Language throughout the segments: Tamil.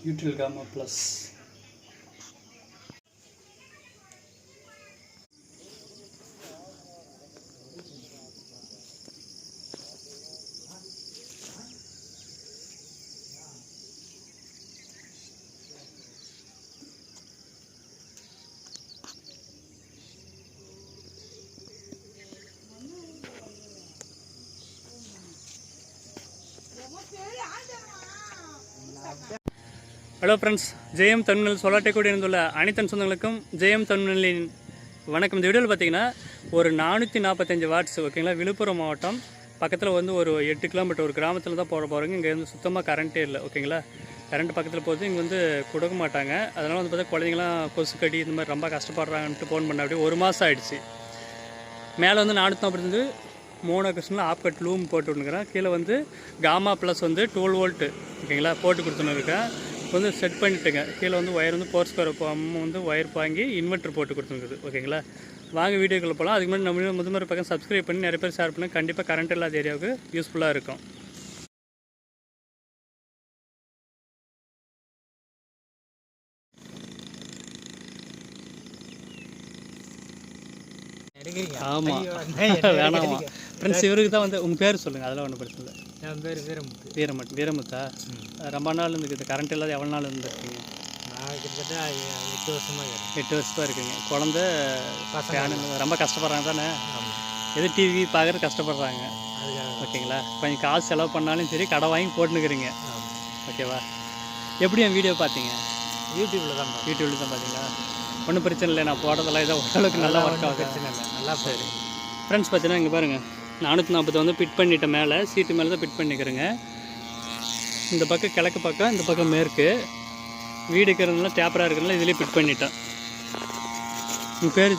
UTL Gamma Plus. Hello friends, Jayam Tamilminnal solar டெக்கோடு இருந்துள்ள அனைத்து சொந்தங்களுக்கும் ஜெயம் தமிழ்மின்னலின் வணக்கம். இந்த வீடியோவில் பார்த்தீங்கன்னா ஒரு 445 வாட்ஸ் ஓகேங்களா, விழுப்புரம் மாவட்டம் பக்கத்தில் வந்து ஒரு 8 கிலோமீட்டர் ஒரு கிராமத்தில் தான் போட போகிறோங்க. இங்கே வந்து சுத்தமாக கரண்ட்டே இல்லை ஓகேங்களா. கரண்ட் பக்கத்தில் போகுது, இங்கே வந்து கொடுக்க மாட்டாங்க. அதனால் வந்து பார்த்தா குழந்தைங்களாம் கொசுக்கடி இந்த மாதிரி ரொம்ப கஷ்டப்படுறாங்கன்ட்டு ஃபோன் பண்ண அப்படியே 1 மாதம் ஆகிடுச்சு. மேலே வந்து 445 மோனோ கிருஷ்ணில் ஆப் கட் லூம் போட்டு விட்டுருக்கிறேன். கீழே வந்து காமா ப்ளஸ் வந்து 12 வோல்ட்டு ஓகேங்களா போட்டு கொடுத்துன்னு இருக்கேன். வந்து செட் பண்ணிட்டுங்க. கீழே வந்து ஒயர் வந்து 4 ஸ்கொயர் அம்மா வந்து ஒயர் வாங்கி இன்வெர்ட்டர் போட்டு கொடுத்துருக்குது ஓகேங்களா. வாங்க வீடியோக்குள்ளே போகலாம். அதுக்கு முன்னாடி நம்ம முதல் பக்கம் சப்ஸ்கிரைப் பண்ணி நிறைய பேர் ஷேர் பண்ணி கண்டிப்பாக கரண்ட் இல்லாத ஏரியாவுக்கு யூஸ்ஃபுல்லாக இருக்கும். ஆமாம் வேணாமா ஃப்ரெண்ட்ஸ், இவருக்கு தான் வந்து உங்கள் பேர் சொல்லுங்கள், அதெல்லாம் ஒன்றும் பிரச்சனை இல்லை. என் பேர் வீரமுத்து. வீரமுத்தா? ரொம்ப நாள் இருந்துக்குது கரண்ட் இல்லாத எவ்வளோ நாள் இருந்துருக்கீங்க? நான் கிட்டத்தட்ட 8 வருஷமாக 8 வருஷமாக இருக்குங்க. குழந்த ரொம்ப கஷ்டப்படுறாங்க தானே, எது டிவி பார்க்குறது கஷ்டப்படுறாங்க ஓகேங்களா. கொஞ்சம் காசு செலவு பண்ணாலும் சரி கடை வாங்கி போட்டுனுக்குறீங்க ஓகேவா. எப்படி என் வீடியோ பார்த்தீங்க? யூடியூப்பில் தான் பார்த்தீங்களா? ஒன்றும் பிரச்சனை இல்லை, நான் போடுறதெல்லாம் இதை ஓரளவுக்கு நல்லா ஒர்க் ஆகும், பிரச்சனை இல்லை, நல்லா. சரி ஃப்ரெண்ட்ஸ், பார்த்தீங்கன்னா இங்கே பாருங்கள் 440 வந்து ஃபிட் பண்ணிவிட்ட மேலே சீட்டு மேலே தான் ஃபிட் பண்ணிக்கிறேங்க. இந்த பக்கம் கிழக்கு பக்கம், இந்த பக்கம் மேற்கு. வீடு இருக்கிறதுனால டேப்பராக இருக்கிறதுனால இதிலே ஃபிட் பண்ணிட்டேன். உங்கள் பேர்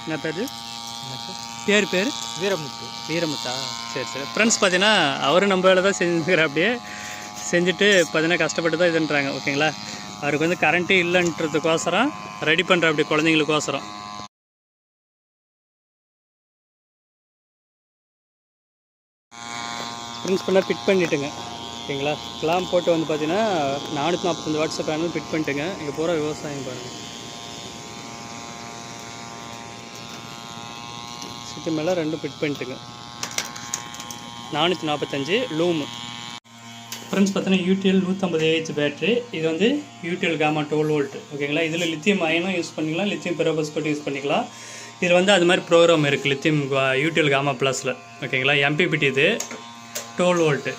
என்ன பேர்? வீரமுத்தா? சரி ஃப்ரெண்ட்ஸ், பார்த்தீங்கன்னா அவரும் நம்ம வேலை தான் செஞ்சுக்கிறேன். அப்படியே செஞ்சுட்டு பார்த்தீங்கன்னா கஷ்டப்பட்டு தான் இதுன்றாங்க ஓகேங்களா. அவருக்கு வந்து கரண்ட்டே இல்லைன்றதுக்கோசரம் ரெடி பண்ணுற அப்படி குழந்தைங்களுக்கோசரம். ஃப்ரெண்ட்ஸ் பண்ணால் ஃபிட் பண்ணிவிட்டுங்க ஓகேங்களா. கிளாம் போட்டு வந்து பார்த்தீங்கன்னா 445 வாட்ஸ் பேனல் ஃபிட் பண்ணிட்டுங்க. இங்கே பூரா விவசாயம் பாருங்கள். சிட்டு மேலே 2 ஃபிட் பண்ணிட்டுங்க. 445 லூமு. ஃப்ரெண்ட்ஸ் பார்த்தீங்கன்னா UTL 150 AH பேட்ரி. இது வந்து UTL காமா 12 வோல்ட் ஓகேங்களா. இதில் லித்தியம் அயனும் யூஸ் பண்ணிக்கலாம், லித்தியம் பெரோபாஸ்பேட் யூஸ் பண்ணிக்கலாம். இதில் வந்து அது மாதிரி ப்ரோக்ராம் இருக்குது லித்தியம் UTL காமா ப்ளஸில் ஓகேங்களா. MPPT இது 12 வோல்ட்டு.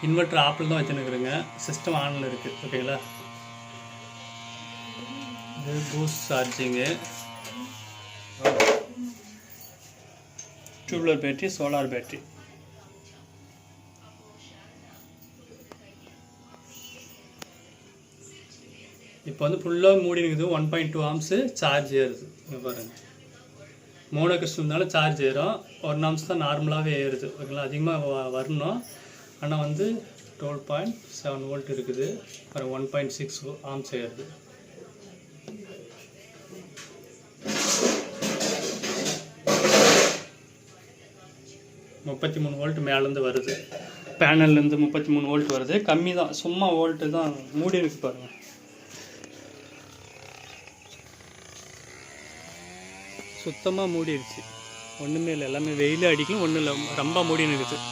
இன்வெர்ட்டர் ஆப்பில் தான் வச்சுருக்குறேங்க, சிஸ்டம் ஆனில் இருக்குது ஓகேங்களா. இது boost charging, tubular battery, solar battery. இப்போ வந்து ஃபுல்லாக மூடி இருக்குது. 1.2 ஆம்ஸு சார்ஜ் ஏறுது. இங்கே பாருங்கள், மோனோ கிறிஸ்டல்னால சார்ஜ் ஏறும். 1 ஆம்ஸ் தான் நார்மலாகவே ஏறுது ஓகேங்களா. அதிகமாக வரணும். ஆனால் வந்து 12.7 வோல்ட் இருக்குது. அப்புறம் 1.6 ஆம்ஸ் ஏறுது. முப்பத்தி 33 வோல்ட் மேலேருந்து வருது. பேனல்லேருந்து 33 வோல்ட் வருது. கம்மி தான், சும்மா வோல்ட்டு தான் மூடி இருக்கு பாருங்கள். சுத்தமாக மூடிடுச்சு, ஒன்றுமே இல்லை. எல்லாமே வெயில் அடிக்கும், ஒன்றும் இல்லை, ரொம்ப மூடின்னு இருக்குது.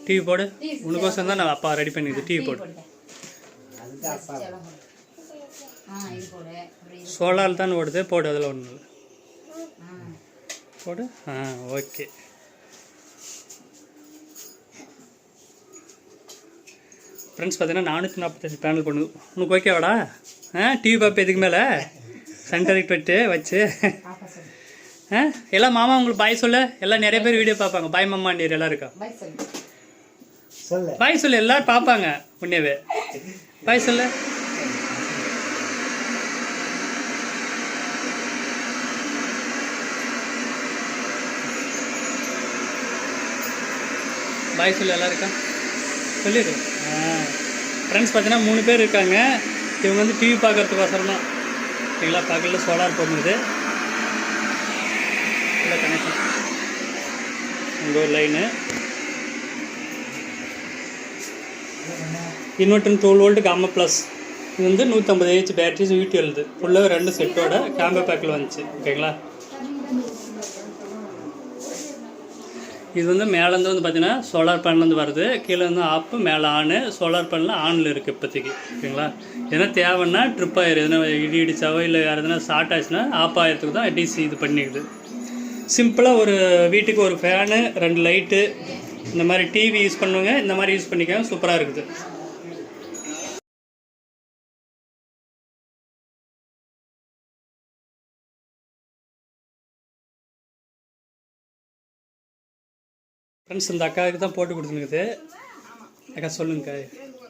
டிவி போடு, உனக்கோசம் தான் நான் அப்பா ரெடி பண்ணிது. டிவி போடு. சோலார் தான் ஓடுது, போடு. அதில் ஒன்று போடு. ஓகே. ஃப்ரெண்ட்ஸ் பார்த்தீங்கன்னா 445 பேனல் பண்ணுது. உனக்கு ஓகேவாடா? டிவி பார்ப்ப இதுக்கு மேலே சன்டரிக் பெட்டு வச்சு எல்லாம் மாமா உங்களுக்கு பாய் சொல்ல. எல்லாம் நிறைய பேர் வீடியோ பார்ப்பாங்க. பாய் மாமா நீர் எல்லாம் இருக்கா? பாய் சொல்லு, எல்லாரும் பார்ப்பாங்க உன்னையவே. பாய் சொல்லு. பாய் சொல்லு, எல்லாம் இருக்கா சொல்லிடு. ஃப்ரெண்ட்ஸ் பார்த்தீங்கன்னா 3 பேர் இருக்காங்க. இவங்க வந்து டிவி பார்க்கறதுக்கோசரம் தான். ஓகேங்களா? பக்கத்தில் சோலார் போடுது. இல்லை கனெக்ஷன் இங்கே ஒரு லைனு. இன்வெர்டர் 12 வோல்ட்டுக்கு 50+. இது வந்து 150 AH பேட்டரிஸ் UTL. ஃபுல்லாக 2 செட்டோட கேம்போ பேக்கில் வந்துச்சு. ஓகேங்களா? இது வந்து மேலேருந்து வந்து பார்த்தீங்கன்னா சோலார் பேனல்லேருந்து வருது. கீழே வந்து ஆப்பு, மேலே ஆனு. சோலார் பேனலில் ஆனில் இருக்குது இப்போதைக்கு. ஓகேங்களா? எதனா தேவைன்னா ட்ரிப் ஆயிரும். எதனா இடி இடிச்சாவோ இல்லை வேறு எதனா ஷார்ட் ஆச்சுன்னா ஆஃப் ஆகிறதுக்கு தான் டிசி இது பண்ணிடுது. சிம்பிளாக ஒரு வீட்டுக்கு ஒரு ஃபேனு, 2 லைட்டு, இந்த மாதிரி டிவி யூஸ் பண்ணுவாங்க. இந்த மாதிரி யூஸ் பண்ணிக்காங்க. சூப்பராக இருக்குது. ஃப்ரெண்ட்ஸ் இந்த அக்காவுக்கு தான் போட்டு கொடுத்துருக்குது. அக்கா சொல்லுங்கக்கா.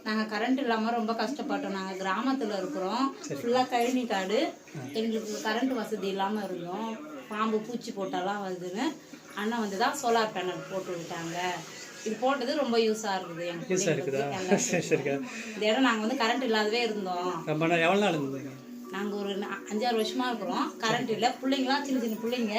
நாங்கள் கரண்ட் இல்லாமல் ரொம்ப கஷ்டப்பட்டோம். நாங்கள் கிராமத்தில் இருக்கிறோம். ஃபுல்லாக கழனி காடு. எங்களுக்கு கரண்ட் வசதி இல்லாமல் இருந்தோம். பாம்பு பூச்சி போட்டாலாம் வருதுன்னு அண்ணன் வந்து தான் சோலார் பேனல் போட்டு விட்டாங்க. இது போட்டது ரொம்ப யூஸாக இருக்குது எங்களுக்கு. இந்த இடம் நாங்கள் வந்து கரண்ட் இல்லாதவே இருந்தோம். எவ்வளோ நாள் இருந்தது? நாங்கள் ஒரு 5-6 வருஷமாக இருக்கிறோம். கரண்ட் இல்லை. பிள்ளைங்களாம் சின்ன சின்ன பிள்ளைங்க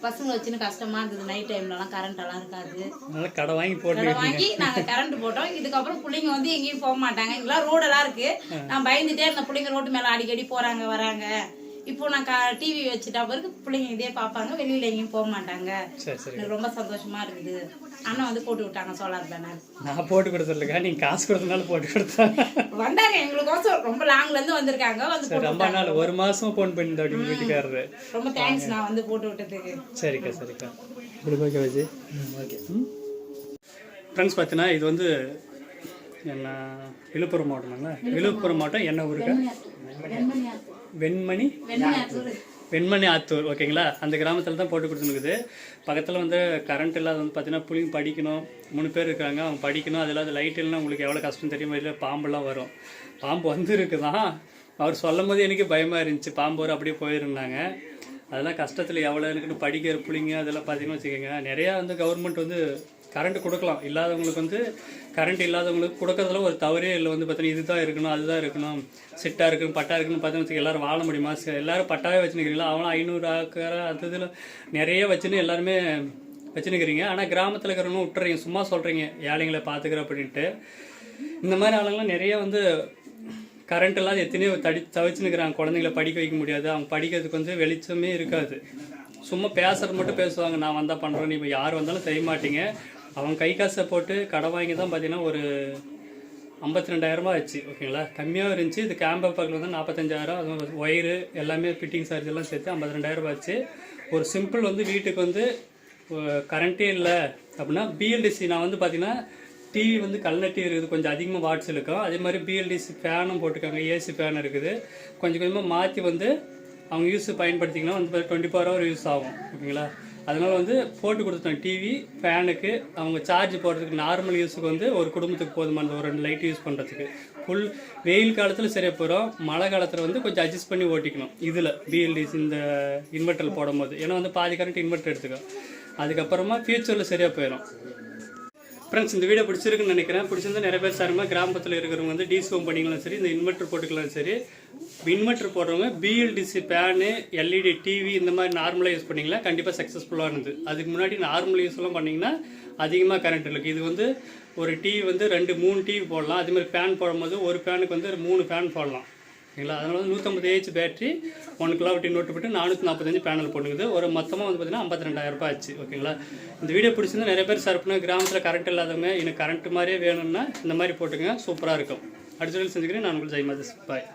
பசங்க வச்சுன்னு கஷ்டமா இருந்தது. நைட் டைம்லலாம் கரண்ட் எல்லாம் இருக்காது. கடை வாங்கி நாங்கள் கரண்ட் போட்டோம். இதுக்கப்புறம் பிள்ளைங்க வந்து எங்கேயும் போக மாட்டாங்க. இங்கெல்லாம் ரோடெல்லாம் இருக்கு. நான் பயந்துட்டே இருந்த பிள்ளைங்க ரோட்டு மேலே அடிக்கடி போறாங்க வராங்க. இப்போ நான் டிவி வச்சுட்டா பிறகு பிள்ளைங்க இதே பார்ப்பாங்க. வெளியில எங்கேயும் போக மாட்டாங்க. எனக்கு ரொம்ப சந்தோஷமா இருக்குது. அண்ணன் வந்து போட்டு விட்டாங்க சோலார் பேனல். நான் போட்டு கொடுத்துருக்கா? நீங்க காசு கொடுத்தனால போட்டு கொடுத்தா வந்தாங்க. எங்களுக்கோசம் ரொம்ப லாங்ல இருந்து வந்திருக்காங்க. வந்து ரொம்ப நாள் 1 மாசம் போன் பண்ணிட்டு வீட்டுக்காரரு. ரொம்ப தேங்க்ஸ் நான் வந்து போட்டு விட்டதுக்கு. சரிக்கா சரிக்கா. ஓகே விஜய். ஓகே ஃப்ரெண்ட்ஸ் பார்த்தீங்கன்னா இது வந்து என்ன விழுப்புரம் மாவட்டம்ங்களா? விழுப்புரம் மாவட்டம் என்ன ஊருக்கா? வெண்மணி ஆத்தூர். ஓகேங்களா? அந்த கிராமத்தில் தான் போட்டு கொடுத்துருக்குது. பக்கத்தில் வந்து கரண்ட் இல்லாத வந்து பார்த்தீங்கன்னா பிள்ளைங்க படிக்கணும். 3 பேர் இருக்காங்க. அவங்க படிக்கணும். அது இல்லாத லைட் இல்லைன்னா உங்களுக்கு எவ்வளோ கஷ்டம் தெரியுமா? இல்லை பாம்பெல்லாம் வரும். பாம்பு வந்து இருக்குதான். அவர் சொல்லும் போது எனக்கு பயமாக இருந்துச்சு. பாம்பு வரும் அப்படியே போயிருந்தாங்க. அதெல்லாம் கஷ்டத்தில் எவ்வளோ இருக்குன்னு படிக்கிற பிள்ளைங்க அதெல்லாம் பார்த்தீங்கன்னு வச்சுக்கோங்க. நிறையா வந்து கவர்மெண்ட் வந்து கரண்ட் கொடுக்கலாம். இல்லாதவங்களுக்கு வந்து கரண்ட் இல்லாதவங்களுக்கு கொடுக்கறதுல ஒரு தவறே இல்லை. வந்து பார்த்தீங்கன்னா இதுதான் இருக்கணும், அதுதான் இருக்கணும், சிட்டாக இருக்கணும், பட்டா இருக்குன்னு பார்த்தீங்கன்னா எல்லோரும் வாழ முடியுமா? எல்லோரும் பட்டாவே வச்சுருக்கிறீங்களா? அவனும் 500 ஆக்கிற அது இதில் நிறைய வச்சுன்னு எல்லாருமே வச்சுன்னுக்கிறீங்க. ஆனால் கிராமத்தில் இருக்கிறவங்க விட்டுறீங்க. சும்மா சொல்கிறீங்க ஏழைங்களை பார்த்துக்கிற அப்படின்ட்டு. இந்த மாதிரி ஆளுங்களாம் நிறைய வந்து கரண்ட் இல்லாத எத்தனையோ தவிச்சுன்னுக்கிறாங்க. குழந்தைங்கள படிக்க வைக்க முடியாது. அவங்க படிக்கிறதுக்கு வந்து வெளிச்சமே இருக்காது. சும்மா பேசுறது மட்டும் பேசுவாங்க. நான் வந்தால் பண்ணுறேன், நீ இப்போ யார் வந்தாலும் செய்ய மாட்டீங்க. அவங்க கை காசை போட்டு கடை வாங்கி தான் பார்த்தீங்கன்னா ஒரு 52,000 ஆச்சு. ஓகேங்களா? கம்மியாக இருந்துச்சு. இது கேம்போ பேக்கில் வந்து 45,000. அது ஒயரு எல்லாமே ஃபிட்டிங் சார்ஜ் எல்லாம் சேர்த்து 52,000 ஆச்சு. ஒரு சிம்பிள் வந்து வீட்டுக்கு வந்து கரண்ட்டே இல்லை அப்படின்னா பிஎல்டிசி நான் வந்து பார்த்தீங்கன்னா டிவி வந்து கல்நட்டி இருக்குது. கொஞ்சம் அதிகமாக வாட்ஸ் இருக்கும். அதே மாதிரி பிஎல்டிசி ஃபேனும் போட்டுருக்காங்க. ஏசி ஃபேன் இருக்குது. கொஞ்சம் கொஞ்சமாக மாற்றி வந்து அவங்க யூஸ் பயன்படுத்திங்கன்னா வந்து 24 ஹவர் யூஸ் ஆகும். ஓகேங்களா? அதனால் வந்து போட்டு கொடுத்துட்டோம். டிவி ஃபேனுக்கு அவங்க சார்ஜ் போடுறதுக்கு நார்மல் யூஸுக்கு வந்து ஒரு குடும்பத்துக்கு போதுமானது. ஒரு 2 லைட் யூஸ் பண்ணுறதுக்கு. ஃபுல் வெயில் காலத்தில் சரியாக போகிறோம். மழை காலத்தில் வந்து கொஞ்சம் அட்ஜஸ்ட் பண்ணி ஓட்டிக்கணும். இதில் பிஎல்டிசி இந்த இன்வெர்ட்டர் போடும் போது. ஏன்னா வந்து பாதி கரண்ட் இன்வெர்ட்டர் எடுத்துக்கும். அதுக்கப்புறமா ஃபியூச்சரில் சரியாக போயிடும். ஃப்ரெண்ட்ஸ் இந்த வீடியோ பிடிச்சிருக்குன்னு நினைக்கிறேன். பிடிச்சிருந்தா நிறைய பேர் சாரமாக கிராமத்தில் இருக்கிறவங்க வந்து டிசி ஹோம் பண்ணிக்கலாம் சரி, இந்த இன்வெர்ட்டர் போட்டுக்கலாம் சரி. இன்வெர்ட்டர் போடுறவங்க பிஎல்டிசி ஃபேனு, எல்இடி டிவி இந்த மாதிரி நார்மலாக யூஸ் பண்ணிங்களா கண்டிப்பாக சக்ஸஸ்ஃபுல்லாக இருந்தது. அதுக்கு முன்னாடி நார்மல் யூஸ்லாம் பண்ணிங்கன்னா அதிகமாக கரண்ட் இருக்குது. இது வந்து ஒரு டிவி வந்து 2-3 டிவி போடலாம். அதேமாதிரி ஃபேன் போடும்போது ஒரு ஃபேனுக்கு வந்து 3 ஃபேன் போடலாம். ஓகேங்களா? அதனால வந்து 150 AH பேட்டரி 1 kW இன்வெர்ட்டர் போட்டு 445 பேனல் போட்டுக்குது. ஒரு மொத்தமாக வந்து பார்த்தீங்கன்னா 52,000 ஆச்சு. ஓகேங்களா? இந்த வீடியோ பிடிச்சிருந்தா நிறைய பேர் ஷேர் பண்ணுங்க. கிராமத்தில் கரண்ட் இல்லாதவங்க எனக்கு கரண்ட் மாதிரியே வேணும்னா இந்த மாதிரி போட்டுங்க. சூப்பராக இருக்கும். அடுத்த வீடியோ செஞ்சுக்கிறேன். நான் உங்களுக்கு ஜெய் மாதஸ். பாய்.